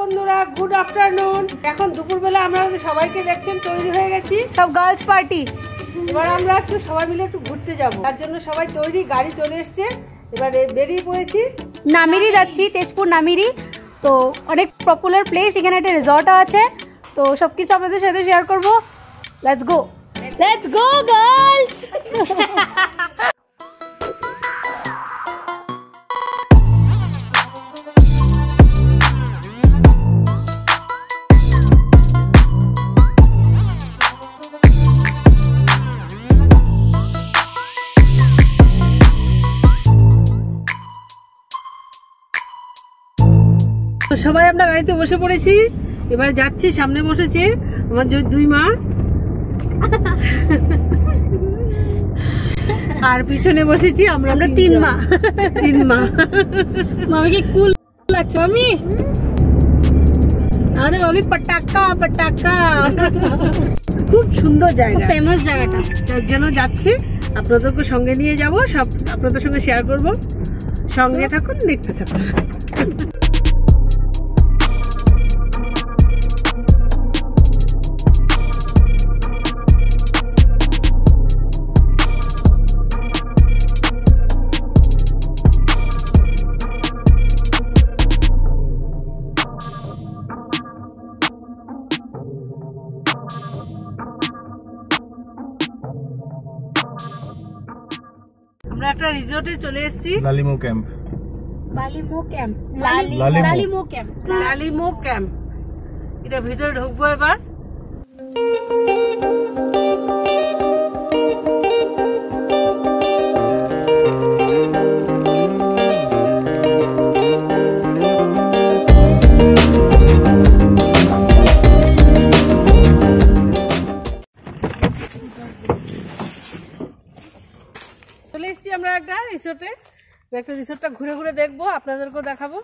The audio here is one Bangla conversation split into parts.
বন্ধুরা, গুড আফটারনুন। এখন দুপুরবেলা আমরা সবাইকে দেখছেন তৈরি হয়ে গেছি, সব গার্লস পার্টি। এবার আমরা একটু সবাই মিলে একটু ঘুরতে যাব, তার জন্য সবাই তৈরি, গাড়ি চলে এসছে, এবারে বেরিয়ে পড়েছি। নামেরি যাচ্ছি, তেজপুর নামেরি। তো অনেক পপুলার প্লেস, এখানে একটা রিসর্ট আছে, তো সব কিছু আপনাদের সাথে শেয়ার করবো। Let's go, let's go girls. সবাই আমরা গাড়িতে বসে পড়েছি, এবার যাচ্ছি। সামনে বসেছে আমার দুই মা, আর পিছনে বসেছি আমরা তিন মা। মামিকে কুল লাগছে মামি, আমাদের মামি পটাকা পটাকা। খুব সুন্দর জায়গা, ফেমাস জায়গাটা, তার জন্য যাচ্ছি। আপনাদেরকে সঙ্গে নিয়ে যাব, সব আপনাদের সঙ্গে শেয়ার করব। সঙ্গে থাকুন, দেখতে থাকুন। আমরা একটা রিসোর্টে চলে এসেছি, লালিমো ক্যাম্প। লালিমো ক্যাম্প। এটা ভিতরে ঢুকবো এবার। চলে এসেছি আমরা একটা রিসোর্টে, একটা রিসোর্টটা ঘুরে ঘুরে দেখবো, আপনাদেরকেও দেখাবো।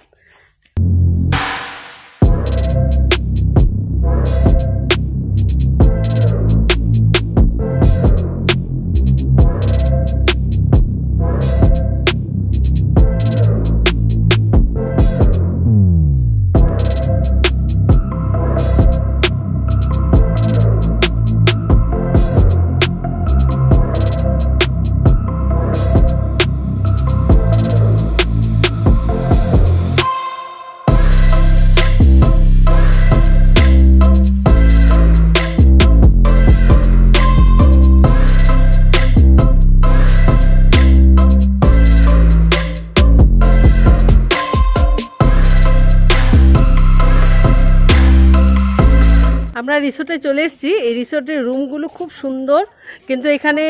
আমরা রিসোর্টে চলে এসেছি। এই রিসোর্টের রুমগুলো খুব সুন্দর, কিন্তু এখানে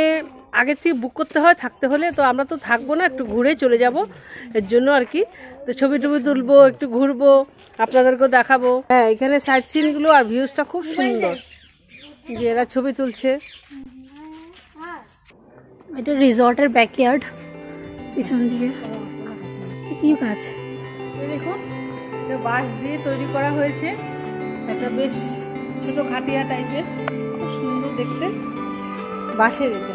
আগে থেকে বুক করতে হয় থাকতে হলে। তো আমরা তো থাকবো না, একটু ঘুরে চলে যাব, এর জন্য আর কি। তো ছবি টবি তুলবো, একটু ঘুরবো, আপনাদেরকেও দেখাবো। হ্যাঁ, এখানে সাইট সিনগুলো আর ভিউজটা খুব সুন্দর, যে এরা ছবি তুলছে। এটা রিসর্টের ব্যাকইয়ার্ড, পিছন দিকে কি গাছ দেখুন, এটা বাঁশ দিয়ে তৈরি করা হয়েছে, একটা বেশ ছোট খাটিয়া টাইপের, খুব সুন্দর দেখতে, বাঁশের। এটা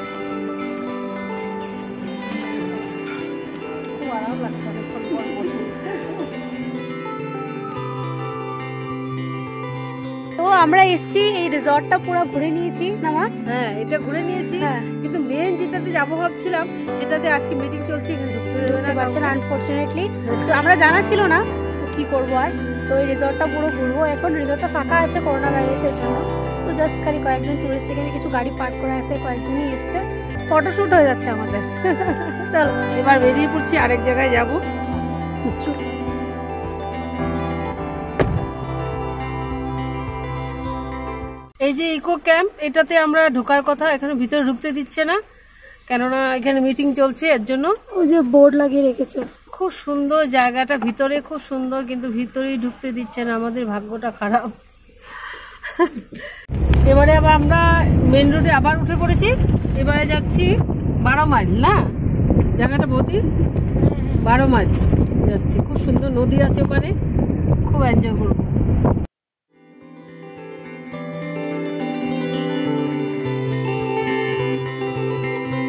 খুব আরাম লাগছে অনেকক্ষণ পর বসে। তো আমরা এসছি, এই রিসর্টটা পুরো ঘুরে নিয়েছি না মা? হ্যাঁ, এটা ঘুরে নিয়েছি, কিন্তু মেন যেটাতে যাবো ভাবছিলাম সেটাতে আজকে মিটিং চলছে, এখানে ঢুকতে দেবে না পারছেন আনফরচুনেটলি। তো আমরা জানা ছিল না, তো কি করবো আর। তো এই রিসর্টটা পুরো ঘুরবো এখন। রিসর্টটা ফাঁকা আছে করোনা ভাইরাসের জন্য, তো জাস্ট খালি কয়েকজন টুরিস্ট, এখানে কিছু গাড়ি পার্ক করা আছে, কয়েকজনই এসছে, ফটোশুট হয়ে যাচ্ছে আমাদের। চলো এবার বেরিয়ে পড়ছি, আরেক জায়গায় যাবো। এই যে ইকো ক্যাম্প, এটাতে আমরা ঢোকার কথা, এখানে ভিতরে ঢুকতে দিচ্ছে না, কেননা এখানে মিটিং চলছে, এর জন্য। ওই যে বোর্ড লাগিয়ে রেখেছে। খুব সুন্দর জায়গাটা, ভিতরে খুব সুন্দর, কিন্তু ভিতরেই ঢুকতে দিচ্ছে না, আমাদের ভাগ্যটা খারাপ। এবারে আবার আমরা মেন রোডে আবার উঠে পড়েছি, এবারে যাচ্ছি 12 মাইল। না, জায়গাটা বৌদি 12 মাইল যাচ্ছি, খুব সুন্দর নদী আছে ওখানে, খুব এনজয় করবো।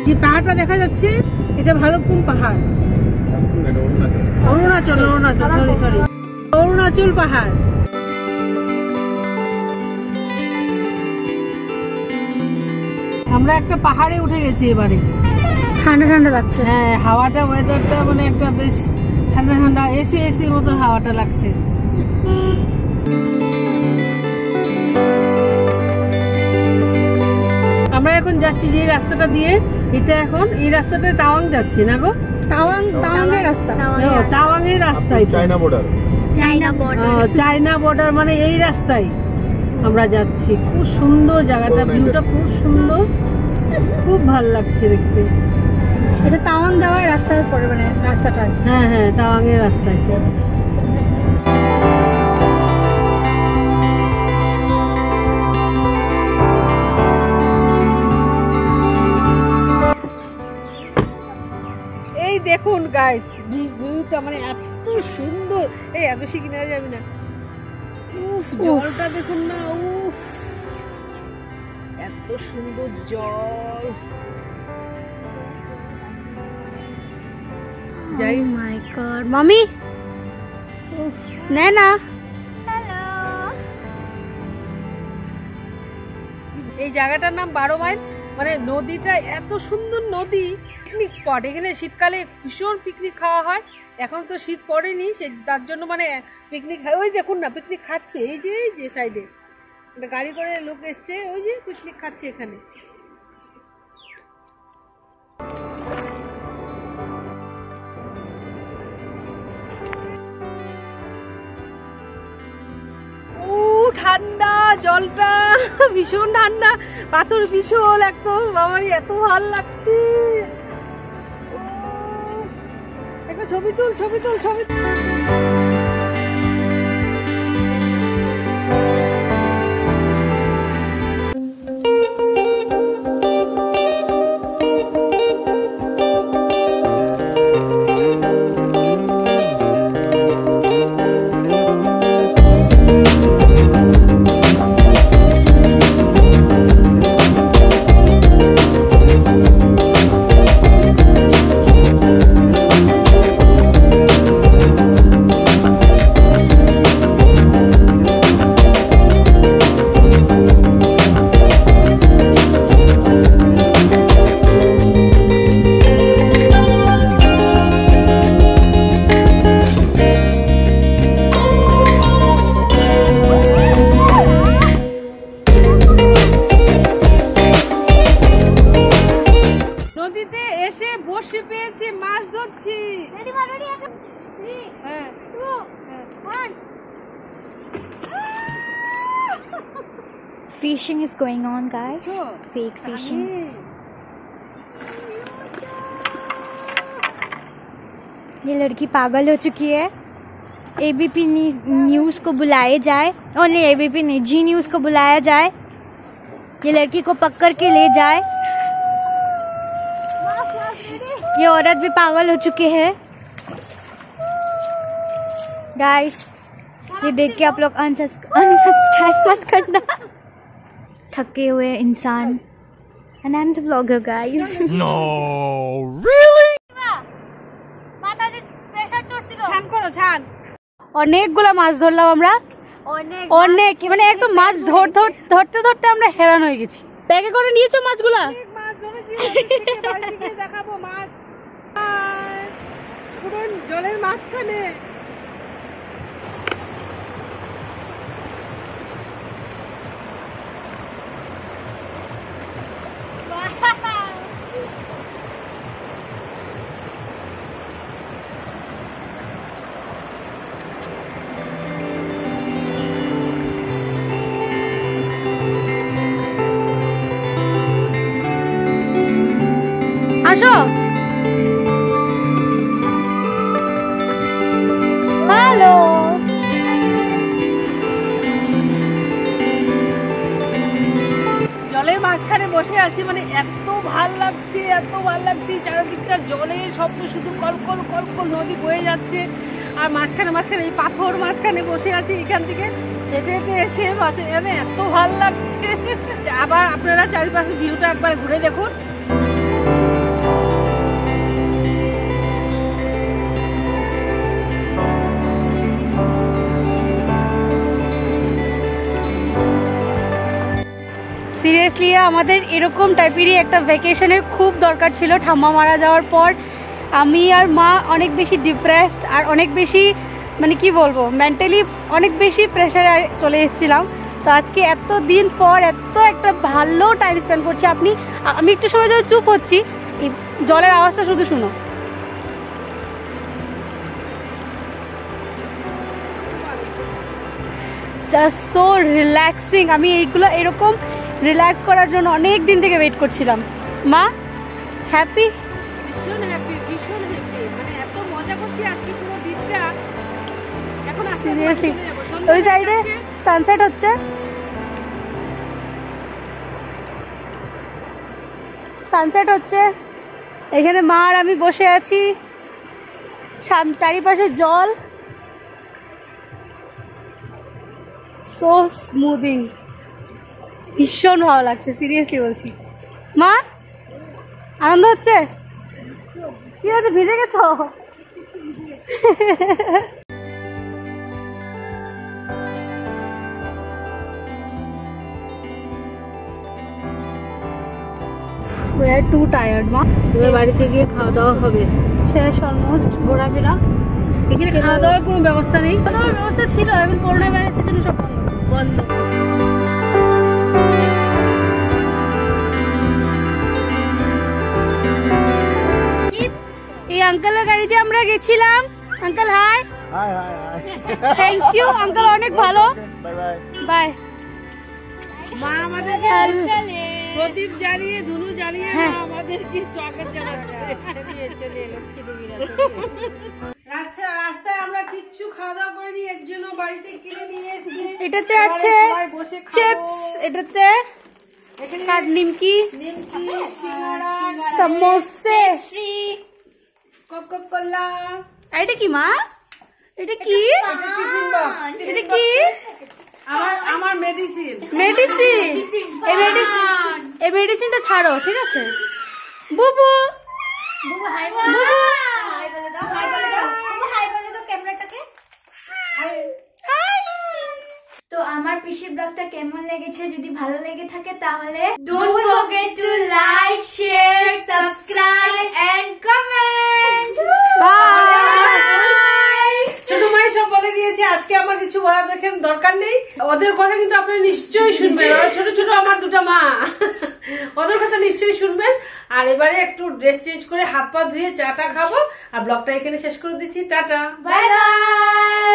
যে পাহাড়টা দেখা যাচ্ছে এটা ভালুকপুং পাহাড়, অরুণাচল, সরি অরুণাচল পাহাড়। আমরা একটা পাহাড়ে উঠে গেছি এবারে। ঠান্ডা ঠান্ডা লাগছে। হ্যাঁ, হাওয়াটা, ওয়েদারটা মানে একটা বেশ ঠান্ডা ঠান্ডা, এসি এসি মতো হাওয়াটা লাগছে। আমরা এখন যাচ্ছি যে রাস্তাটা দিয়ে, এটা এখন এই রাস্তাটা তাওয়াং যাচ্ছি না গো? তাওয়াংয়ের রাস্তা। তাওয়াং এর রাস্তায় চায়না বর্ডার। চায়না বর্ডার মানে এই রাস্তায় আমরা যাচ্ছি। খুব সুন্দর জায়গাটা, ভিউটা খুব সুন্দর, খুব ভালো লাগছে দেখতে। এটা তাওয়াং যাওয়ার রাস্তার পরে মানে রাস্তাটা। হ্যাঁ হ্যাঁ, তাওয়াং এর রাস্তা এটা। এই দেখুন গাইস, ভিউটা মানে এত সুন্দর। এই বেশি কিনারে যাবি না। উফ, জলটা দেখুন না, উফ এত সুন্দর জল। যাই। Oh my god, মামি না এই জায়গাটার নাম 12 মাইল। মানে নদীটা এত সুন্দর নদী, পিকনিক স্পট। এখানে শীতকালে ভীষণ পিকনিক খাওয়া হয়। এখন তো শীত পড়েনি, তার জন্য মানে পিকনিক, ওই দেখুন না পিকনিক খাচ্ছে। এই যে সাইডে একটা গাড়ি করে লোক এসছে, ওই যে পিকনিক খাচ্ছে এখানে। ঠান্ডা জলটা, ভীষণ ঠান্ডা, পাথর পিছল একদম। বাবারই এত ভাল লাগছে। একটা ছবি তুল। বসে পেয়েছি, মাছ ধরছি। Fishing is going on, guys. Fake fishing. ये लड़की पागल हो चुकी है। एबीपी न्यूज़ को बुलाया जाए, और नहीं एबीपी नहीं, जी न्यूज़ को बुलाया जाए, ये लड़की को पकड़ के ले जाए। ये औरत भी पागल हो चुकी है गाइस। ये देख के आप लोग अनसब्सक्राइब मत करना। थके हुए इंसान। And I'm the vlogger, guys. No, really? ছান করো, ছান। অনেকগুলো মাছ ধরলাম আমরা, অনেক মানে একদম মাছ ধরতে আমরা হেরান হয়ে গেছি। ব্যাগে করে নিয়েছো মাছগুলা? মাছ ধরেছি, বাড়ি থেকে দেখাবো মাছ। পুরো জলের মাঝখানে। আসো। হ্যালো। জলের মাঝখানে বসে আছি, মানে এত ভাল লাগছে, চারিদিকটা জলের শব্দ, শুধু কলকল কলকল নদী বয়ে যাচ্ছে। আর মাঝখানে এই পাথর মাঝখানে বসে আছি। এখান থেকে হেঁটে হেঁটে এসে এত ভাল লাগছে। আবার আপনারা চারিপাশে ভিউটা একবার ঘুরে দেখুন। সিরিয়াসলি আমাদের এরকম টাইপেরই একটা ভ্যাকেশনের খুব দরকার ছিল। ঠাম্মা মারা যাওয়ার পর আমি আর মা অনেক বেশি ডিপ্রেসড আর অনেক বেশি মানে কি বলবো মেন্টালি অনেক বেশি প্রেশারে চলে এসেছিলাম। তো আজকে এত দিন পর এত একটা ভালো টাইম স্পেন্ড করছি। আমি একটু সময় ধরে চুপ হচ্ছি, এই জলের আওয়াজটা শুধু শুনো। Just so relaxing. আমি এইগুলো এরকম রিল্যাক্স করার জন্য অনেক দিন থেকে ওয়েট করছিলাম। মা হ্যাপি? ভীষণ হ্যাপি, ভীষণ হ্যাপি, মানে এত মজা করছি আজকে পুরো দিনটা। এখন সিরিয়াসলি ওই সাইডে সানসেট হচ্ছে, সানসেট হচ্ছে। এখানে মা আর আমি বসে আছি, চারিপাশে জল, সো স্মুদিং, ভীষণ ভালো লাগছে সিরিয়াসলি বলছি। মা আনন্দ হচ্ছে? কি হচ্ছে, ভিজে গেছো? We are too tired, মা। এবার বাড়িতে গিয়ে খাওয়া দাওয়া হবে। শেষ অলমোস্ট ঘোরাফেরা। এখানে খাওয়া দাওয়ার কোনো ব্যবস্থা নেই। খাওয়া দাওয়ার ব্যবস্থা ছিল, এখন করোনা ভাইরাসের জন্য সব বন্ধ বন্ধ। এই আঙ্কেলের গাড়িতে আমরা গেছিলাম। Uncle hi. Hi, hi, hi. Thank you uncle, অনেক ভালো। Bye bye. বাই। মা আমাদেরকে প্রদীপ জ্বালিয়ে ধুনু জ্বালিয়ে মা আমাদেরকে স্বাগত জানাচ্ছে। রাস্তায় আমরা কিচ্ছু খাওয়া দাওয়া করিনি, এর জন্য বাড়িতে কিনে নিয়ে এসেছি। এটাতে আছে চিপস, এটাতে কাঠ নিমকি, সিঙ্গাড়া, সমোসে, কোকা-কোলা। এটা কি মা? এটা কি? এটা কি? আমার মেডিসিন। মেডিসিন। এই মেডিসিনটা ছাড়ো, ঠিক আছে? বুবু হাই বলে দাও, হাই বলে দাও, হাই বলে দাও ক্যামেরাটাকে। তো আমার পিসি ব্লগটা কেমন লেগেছে, যদি ভালো লেগে থাকে তাহলে don't forget to like, share, subscribe and comment. Bye. ছোট মাই সব বলে দিয়েছে, আজকে আমার কিছু বলার দেখেন দরকার নেই। ওদের কথা কিন্তু আপনারা নিশ্চয়ই শুনবেন, ওরা ছোট ছোট আমার দুটো মা, ওদের কথা নিশ্চয়ই শুনবেন। আর এবারে একটু ড্রেস চেঞ্জ করে হাত পা ধুয়ে চাটা খাবো, আর ব্লগটা এখানে শেষ করে দিচ্ছি। Tata, bye bye.